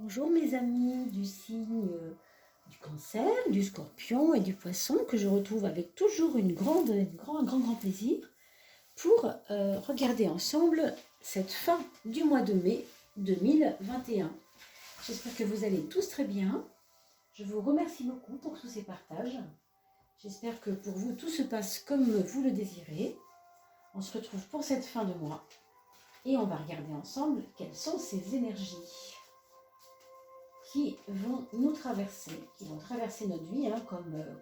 Bonjour mes amis du signe du cancer, du scorpion et du poisson que je retrouve avec toujours un grand plaisir pour regarder ensemble cette fin du mois de mai 2021. J'espère que vous allez tous très bien. Je vous remercie beaucoup pour tous ces partages. J'espère que pour vous tout se passe comme vous le désirez. On se retrouve pour cette fin de mois et on va regarder ensemble quelles sont ces énergies qui vont nous traverser, qui vont traverser notre vie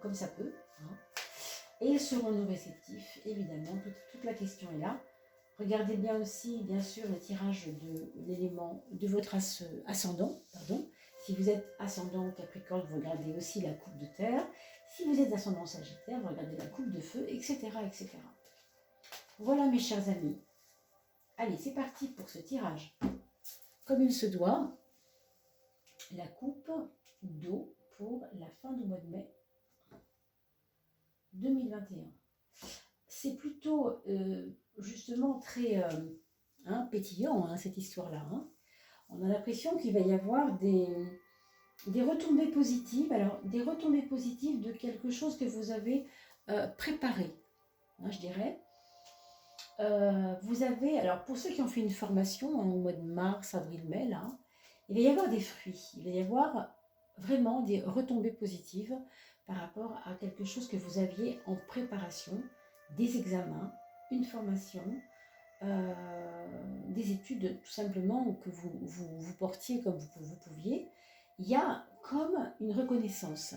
comme ça peut. Et serons-nous réceptifs? Évidemment, toute la question est là. Regardez bien aussi, bien sûr, le tirage de l'élément de votre ascendant. Si vous êtes ascendant Capricorne, vous regardez aussi la coupe de terre. Si vous êtes ascendant Sagittaire, vous regardez la coupe de feu, etc. etc. Voilà mes chers amis. Allez, c'est parti pour ce tirage. Comme il se doit, la coupe d'eau pour la fin du mois de mai 2021. C'est plutôt justement très pétillant cette histoire-là. On a l'impression qu'il va y avoir des retombées positives. Alors, des retombées positives de quelque chose que vous avez préparé, je dirais. Vous avez, alors pour ceux qui ont fait une formation au mois de mars, avril, mai, là, il va y avoir des fruits, il va y avoir vraiment des retombées positives par rapport à quelque chose que vous aviez en préparation, des examens, une formation, des études tout simplement que vous portiez comme vous pouviez. Il y a comme une reconnaissance.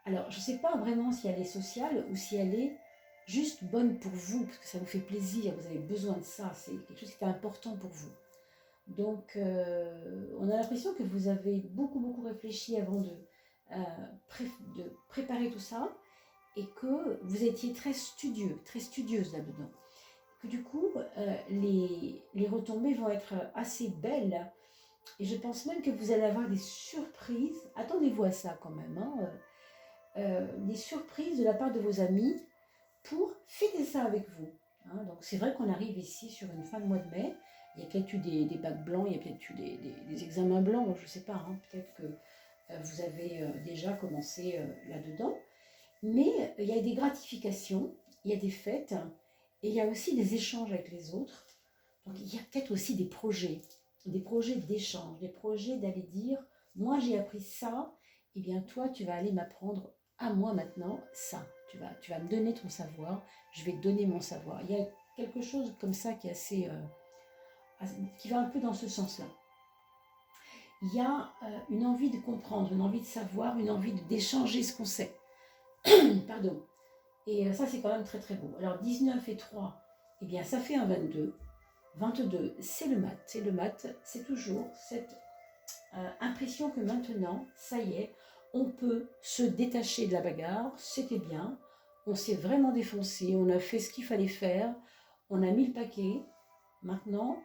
Alors, je ne sais pas vraiment si elle est sociale ou si elle est juste bonne pour vous, parce que ça vous fait plaisir, vous avez besoin de ça, c'est quelque chose qui est important pour vous. Donc, on a l'impression que vous avez beaucoup réfléchi avant de préparer tout ça, et que vous étiez très studieux, très studieuse là-dedans. Que du coup, les retombées vont être assez belles, et je pense même que vous allez avoir des surprises. Attendez-vous à ça quand même, des surprises de la part de vos amis pour fêter ça avec vous. Donc c'est vrai qu'on arrive ici sur une fin de mois de mai. Il y a peut-être eu des bacs blancs, il y a peut-être eu des examens blancs, je ne sais pas. Peut-être que vous avez déjà commencé là-dedans. Mais il y a des gratifications, il y a des fêtes, et il y a aussi des échanges avec les autres. Donc il y a peut-être aussi des projets d'échange, des projets d'aller dire, moi j'ai appris ça, et bien toi tu vas aller m'apprendre à moi maintenant ça. Tu vas me donner ton savoir, je vais te donner mon savoir. Il y a quelque chose comme ça qui est assez, qui va un peu dans ce sens-là. Il y a une envie de comprendre, une envie de savoir, une envie d'échanger ce qu'on sait. Pardon. Et ça, c'est quand même très beau. Alors 19 et 3, eh bien ça fait un 22. 22, c'est le mat. C'est le mat, c'est toujours cette impression que maintenant, ça y est, on peut se détacher de la bagarre, c'était bien, on s'est vraiment défoncé, on a fait ce qu'il fallait faire, on a mis le paquet, maintenant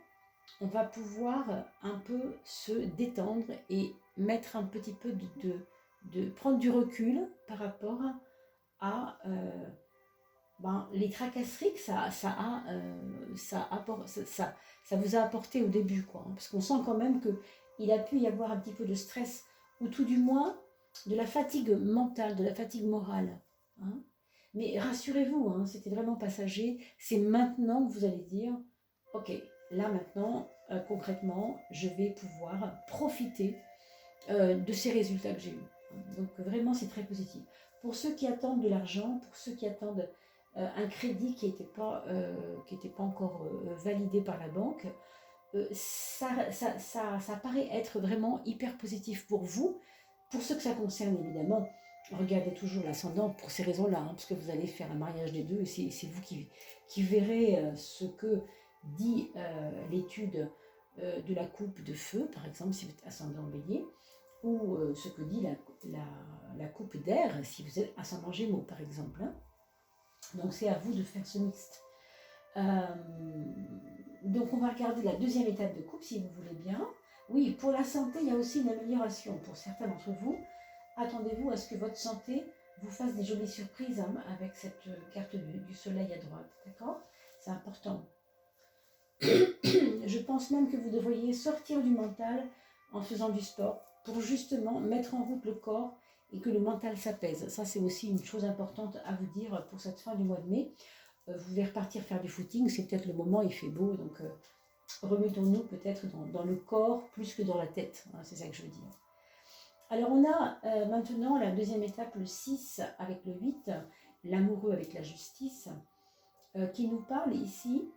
on va pouvoir un peu se détendre et mettre un petit peu de prendre du recul par rapport à les tracasseries que ça vous a apporté au début, parce qu'on sent quand même qu'il a pu y avoir un petit peu de stress, ou tout du moins de la fatigue mentale, de la fatigue morale. Mais rassurez-vous, c'était vraiment passager. C'est maintenant que vous allez dire, ok, là maintenant, concrètement, je vais pouvoir profiter de ces résultats que j'ai eus. Donc vraiment, c'est très positif. Pour ceux qui attendent de l'argent, pour ceux qui attendent un crédit qui n'était pas encore validé par la banque, ça paraît être vraiment hyper positif pour vous. Pour ceux que ça concerne, évidemment, regardez toujours l'ascendant pour ces raisons-là, parce que vous allez faire un mariage des deux, et c'est vous qui verrez ce que dit l'étude de la coupe de feu, par exemple, si vous êtes ascendant bélier, ou ce que dit la coupe d'air, si vous êtes ascendant gémeaux, par exemple. Donc c'est à vous de faire ce mixte. Donc on va regarder la deuxième étape de coupe, si vous voulez bien. Oui, pour la santé, il y a aussi une amélioration. Pour certains d'entre vous, attendez-vous à ce que votre santé vous fasse des jolies surprises avec cette carte du soleil à droite. D'accord? C'est important. Je pense même que vous devriez sortir du mental en faisant du sport, pour justement mettre en route le corps et que le mental s'apaise. Ça, c'est aussi une chose importante à vous dire pour cette fin du mois de mai. Vous voulez repartir faire du footing, c'est peut-être le moment, il fait beau, donc remettons-nous peut-être dans le corps plus que dans la tête, hein, c'est ça que je veux dire. Alors on a maintenant la deuxième étape, le 6 avec le 8, l'amoureux avec la justice, qui nous parle ici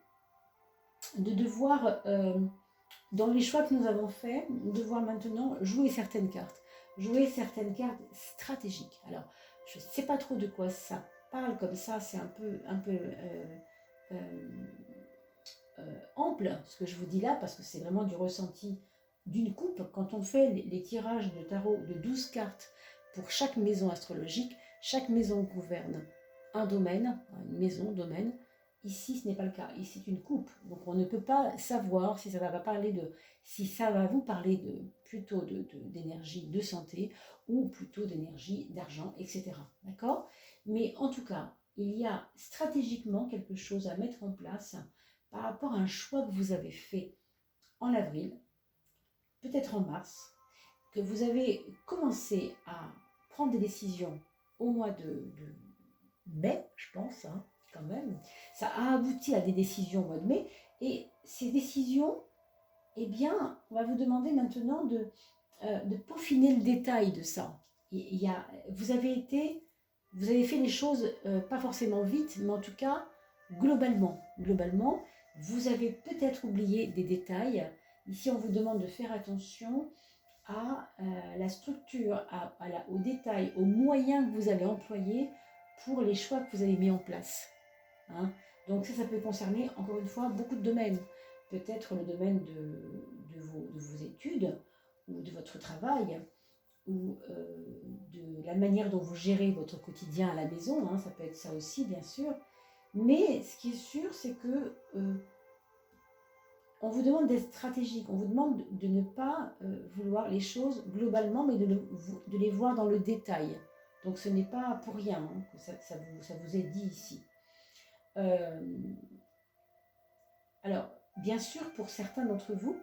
de devoir, dans les choix que nous avons faits, devoir maintenant jouer certaines cartes stratégiques. Alors, je ne sais pas trop de quoi ça parle comme ça, c'est un peu ample ce que je vous dis là, parce que c'est vraiment du ressenti d'une coupe. Quand on fait les tirages de tarot de 12 cartes pour chaque maison astrologique, chaque maison gouverne un domaine, une maison, domaine. Ici, ce n'est pas le cas. Ici, c'est une coupe. Donc, on ne peut pas savoir si ça va parler si ça va vous parler plutôt d'énergie de santé ou plutôt d'énergie d'argent, etc. D'accord? Mais en tout cas, il y a stratégiquement quelque chose à mettre en place par rapport à un choix que vous avez fait en avril, peut-être en mars, que vous avez commencé à prendre des décisions au mois de mai, je pense, hein, quand même. Ça a abouti à des décisions au mois de mai, et ces décisions, eh bien, on va vous demander maintenant de peaufiner le détail de ça. Vous avez fait les choses pas forcément vite, mais en tout cas, globalement, vous avez peut-être oublié des détails. Ici, on vous demande de faire attention à la structure, aux détails, aux moyens que vous allez employer pour les choix que vous avez mis en place. Hein. Donc ça peut concerner, encore une fois, beaucoup de domaines. Peut-être le domaine de vos études, ou de votre travail, ou de la manière dont vous gérez votre quotidien à la maison, hein, ça peut être ça aussi, bien sûr. Mais ce qui est sûr, c'est que on vous demande d'être stratégique, on vous demande de ne pas vouloir les choses globalement, mais de les voir dans le détail. Donc ce n'est pas pour rien hein, que ça vous est dit ici. Alors, bien sûr, pour certains d'entre vous,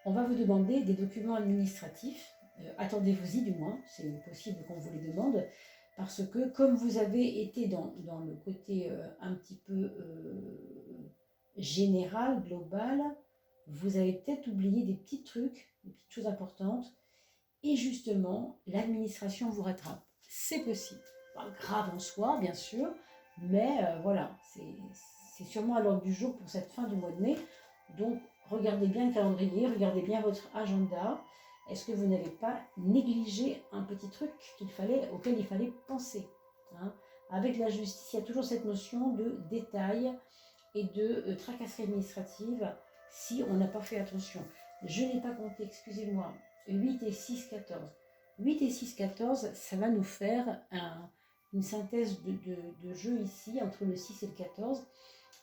on va vous demander des documents administratifs. Attendez-vous-y du moins, c'est possible qu'on vous les demande, parce que comme vous avez été dans le côté un petit peu général, global, vous avez peut-être oublié des petits trucs, des petites choses importantes, et justement, l'administration vous rattrape. C'est possible. Pas grave en soi, bien sûr, mais voilà, c'est sûrement à l'ordre du jour pour cette fin du mois de mai. Donc, regardez bien le calendrier, regardez bien votre agenda. Est-ce que vous n'avez pas négligé un petit truc auquel il fallait penser, hein? Avec la justice, il y a toujours cette notion de détail et de tracasserie administrative si on n'a pas fait attention. Je n'ai pas compté, excusez-moi, 8 et 6, 14. 8 et 6, 14, ça va nous faire une synthèse de jeu ici, entre le 6 et le 14,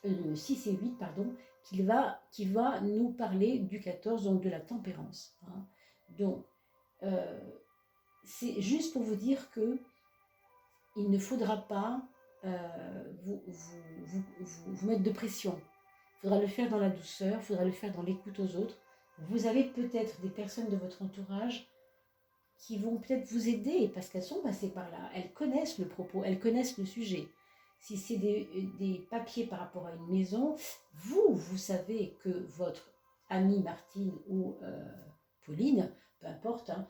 le 6 et 8, pardon, qui va nous parler du 14, donc de la tempérance. Hein. Donc, c'est juste pour vous dire que il ne faudra pas vous mettre de pression. Il faudra le faire dans la douceur, il faudra le faire dans l'écoute aux autres. Vous avez peut-être des personnes de votre entourage qui vont peut-être vous aider parce qu'elles sont passées par là. Elles connaissent le propos, elles connaissent le sujet. Si c'est des papiers par rapport à une maison, vous savez que votre amie Martine ou Pauline, peu importe, hein,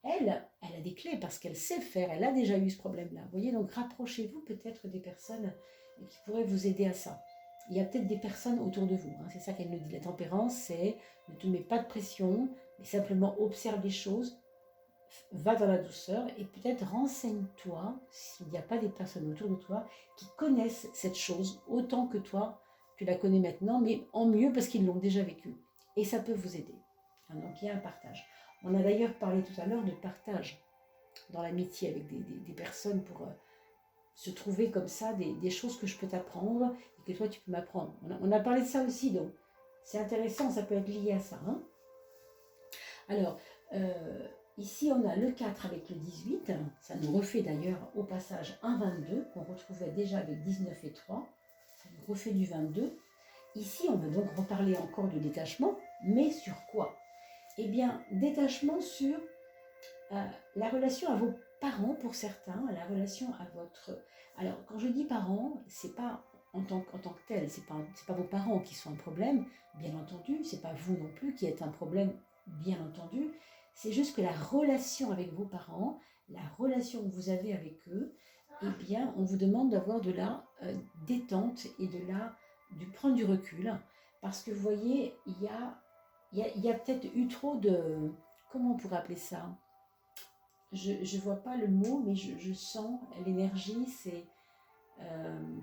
elle a des clés parce qu'elle sait faire, elle a déjà eu ce problème-là. Vous voyez, donc rapprochez-vous peut-être des personnes qui pourraient vous aider à ça. Il y a peut-être des personnes autour de vous, hein, c'est ça qu'elle nous dit. La tempérance, c'est ne te mets pas de pression, mais simplement observe les choses, va dans la douceur et peut-être renseigne-toi s'il n'y a pas des personnes autour de toi qui connaissent cette chose autant que toi, tu la connais maintenant, mais en mieux parce qu'ils l'ont déjà vécu. Et ça peut vous aider. Donc il y a un partage. On a d'ailleurs parlé tout à l'heure de partage dans l'amitié avec des personnes pour se trouver comme ça des choses que je peux t'apprendre et que toi tu peux m'apprendre. On a parlé de ça aussi, donc c'est intéressant, ça peut être lié à ça. Hein. Alors, ici on a le 4 avec le 18, ça nous refait d'ailleurs au passage un 22 qu'on retrouvait déjà avec 19 et 3, ça nous refait du 22. Ici on va donc reparler encore de détachement, mais sur quoi ? eh bien, détachement sur la relation à vos parents pour certains, la relation à votre... Alors, quand je dis parents, c'est pas en tant que tel, c'est pas vos parents qui sont un problème, bien entendu, c'est pas vous non plus qui êtes un problème, bien entendu, c'est juste que la relation avec vos parents, la relation que vous avez avec eux, eh bien, on vous demande d'avoir de la détente et de prendre du recul, parce que vous voyez, il y a peut-être eu trop de... Comment on pourrait appeler ça? Je ne vois pas le mot, mais je sens l'énergie, c'est euh,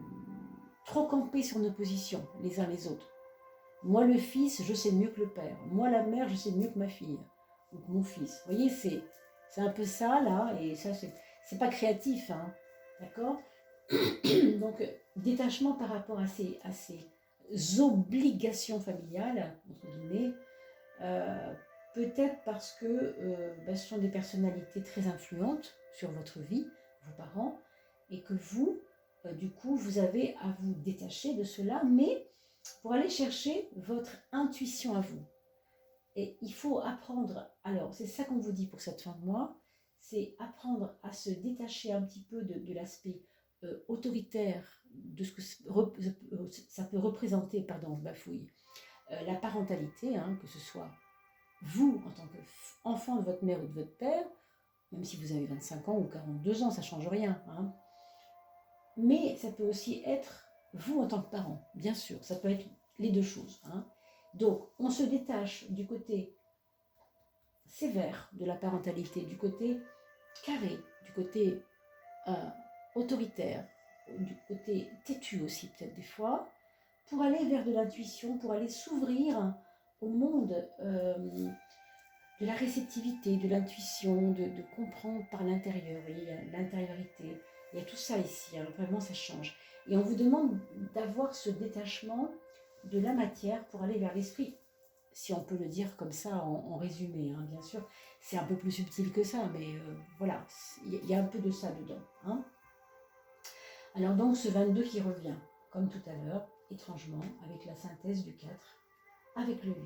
trop camper sur nos positions, les uns les autres. Moi, le fils, je sais mieux que le père. Moi, la mère, je sais mieux que ma fille ou que mon fils. Vous voyez, c'est un peu ça, là, et ça, c'est pas créatif, hein, d'accord? Donc, détachement par rapport à ces obligations familiales, entre guillemets, euh, peut-être parce que ce sont des personnalités très influentes sur votre vie, vos parents, et que vous, du coup, vous avez à vous détacher de cela, mais pour aller chercher votre intuition à vous. Et il faut apprendre, alors c'est ça qu'on vous dit pour cette fin de mois, c'est apprendre à se détacher un petit peu de l'aspect autoritaire, de ce que ça peut représenter, pardon, je bafouille, la parentalité, hein, que ce soit vous, en tant qu'enfant de votre mère ou de votre père, même si vous avez 25 ans ou 42 ans, ça ne change rien. Hein. Mais ça peut aussi être vous en tant que parent, bien sûr, ça peut être les deux choses. Hein. Donc, on se détache du côté sévère de la parentalité, du côté carré, du côté autoritaire, du côté têtu aussi peut-être des fois, pour aller vers de l'intuition, pour aller s'ouvrir au monde de la réceptivité, de l'intuition, de comprendre par l'intérieur. Il y a l'intériorité, il y a tout ça ici, alors vraiment ça change. Et on vous demande d'avoir ce détachement de la matière pour aller vers l'esprit, si on peut le dire comme ça en résumé, hein, bien sûr. C'est un peu plus subtil que ça, mais voilà, il y a un peu de ça dedans. Hein. Alors donc ce 22 qui revient, comme tout à l'heure, étrangement, avec la synthèse du 4, avec le 8.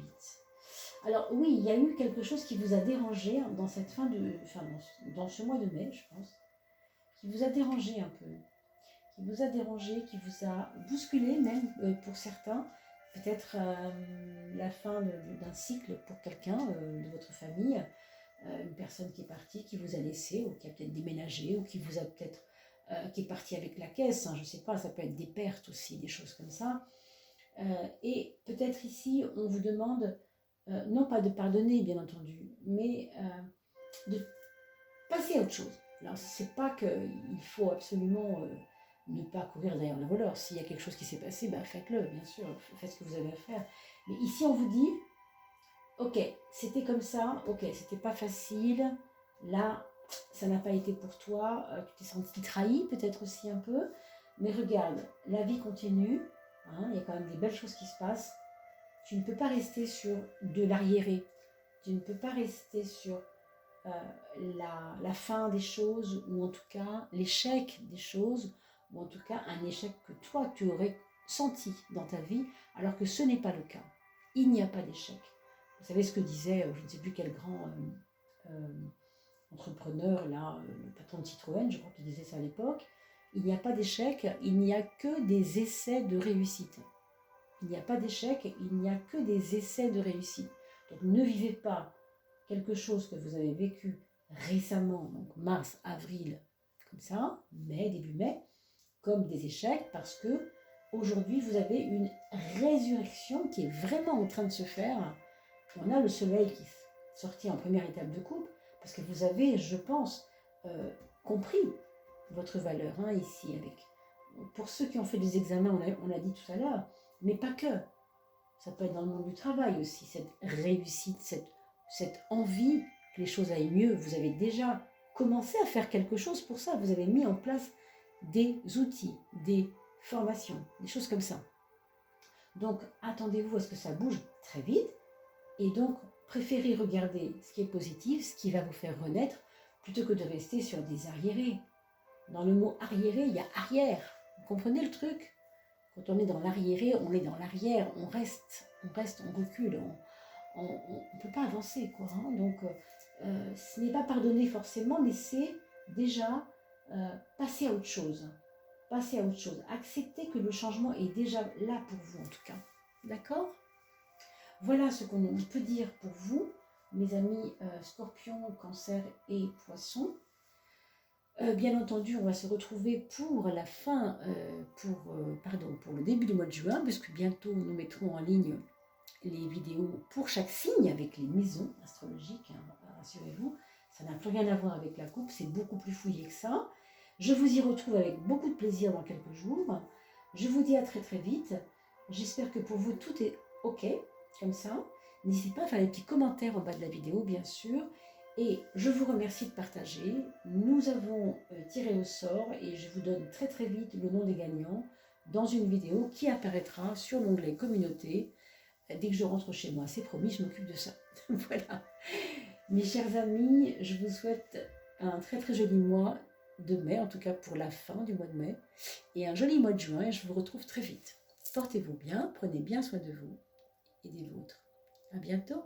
Alors oui, il y a eu quelque chose qui vous a dérangé dans cette dans ce mois de mai, je pense, qui vous a dérangé un peu, qui vous a dérangé, qui vous a bousculé même pour certains, peut-être la fin d'un cycle pour quelqu'un de votre famille, une personne qui est partie, qui vous a laissé, ou qui a peut-être déménagé, ou qui vous a peut-être qui est partie avec la caisse, hein, je ne sais pas, ça peut être des pertes aussi, des choses comme ça. Et peut-être ici, on vous demande non pas de pardonner, bien entendu, mais de passer à autre chose. Alors, c'est pas qu'il faut absolument ne pas courir derrière le voleur. S'il y a quelque chose qui s'est passé, ben faites-le, bien sûr, faites ce que vous avez à faire. Mais ici, on vous dit, ok, c'était comme ça, ok, c'était pas facile, là, ça n'a pas été pour toi, tu t'es senti trahi peut-être aussi un peu, mais regarde, la vie continue, hein, il y a quand même des belles choses qui se passent. Tu ne peux pas rester sur de l'arriéré. Tu ne peux pas rester sur la fin des choses, ou en tout cas l'échec des choses, ou en tout cas un échec que toi tu aurais senti dans ta vie, alors que ce n'est pas le cas. Il n'y a pas d'échec. Vous savez ce que disait, je ne sais plus quel grand entrepreneur, là, le patron de Citroën, je crois qu'il disait ça à l'époque, il n'y a pas d'échec, il n'y a que des essais de réussite. Il n'y a pas d'échec, il n'y a que des essais de réussite. Donc ne vivez pas quelque chose que vous avez vécu récemment, donc mars, avril, comme ça, mai, début mai, comme des échecs, parce que aujourd'hui vous avez une résurrection qui est vraiment en train de se faire. On a le soleil qui est sorti en première étape de coupe, parce que vous avez, je pense, compris votre valeur hein, ici. Pour ceux qui ont fait des examens, on l'a dit tout à l'heure, mais pas que. Ça peut être dans le monde du travail aussi, cette réussite, cette envie que les choses aillent mieux. Vous avez déjà commencé à faire quelque chose pour ça. Vous avez mis en place des outils, des formations, des choses comme ça. Donc, attendez-vous à ce que ça bouge très vite. Et donc, préférez regarder ce qui est positif, ce qui va vous faire renaître, plutôt que de rester sur des arriérés. Dans le mot arriéré, il y a arrière. Vous comprenez le truc ? Quand on est dans l'arriéré, on est dans l'arrière, on reste, on recule, on ne peut pas avancer, quoi. Hein. Donc, ce n'est pas pardonner forcément, mais c'est déjà passer à autre chose. Passer à autre chose. Accepter que le changement est déjà là pour vous, en tout cas. D'accord? Voilà ce qu'on peut dire pour vous, mes amis scorpions, cancer et poissons. Bien entendu, on va se retrouver pour la fin, pour le début du mois de juin, puisque bientôt nous mettrons en ligne les vidéos pour chaque signe avec les maisons astrologiques, hein, rassurez-vous. Ça n'a plus rien à voir avec la coupe, c'est beaucoup plus fouillé que ça. Je vous y retrouve avec beaucoup de plaisir dans quelques jours. Je vous dis à très très vite. J'espère que pour vous tout est OK, comme ça. N'hésitez pas à faire des petits commentaires en bas de la vidéo, bien sûr. Et je vous remercie de partager. Nous avons tiré au sort et je vous donne très très vite le nom des gagnants dans une vidéo qui apparaîtra sur l'onglet communauté dès que je rentre chez moi. C'est promis, je m'occupe de ça. Voilà. Mes chers amis, je vous souhaite un très très joli mois de mai, en tout cas pour la fin du mois de mai, et un joli mois de juin, et je vous retrouve très vite. Portez-vous bien, prenez bien soin de vous et des vôtres. À bientôt.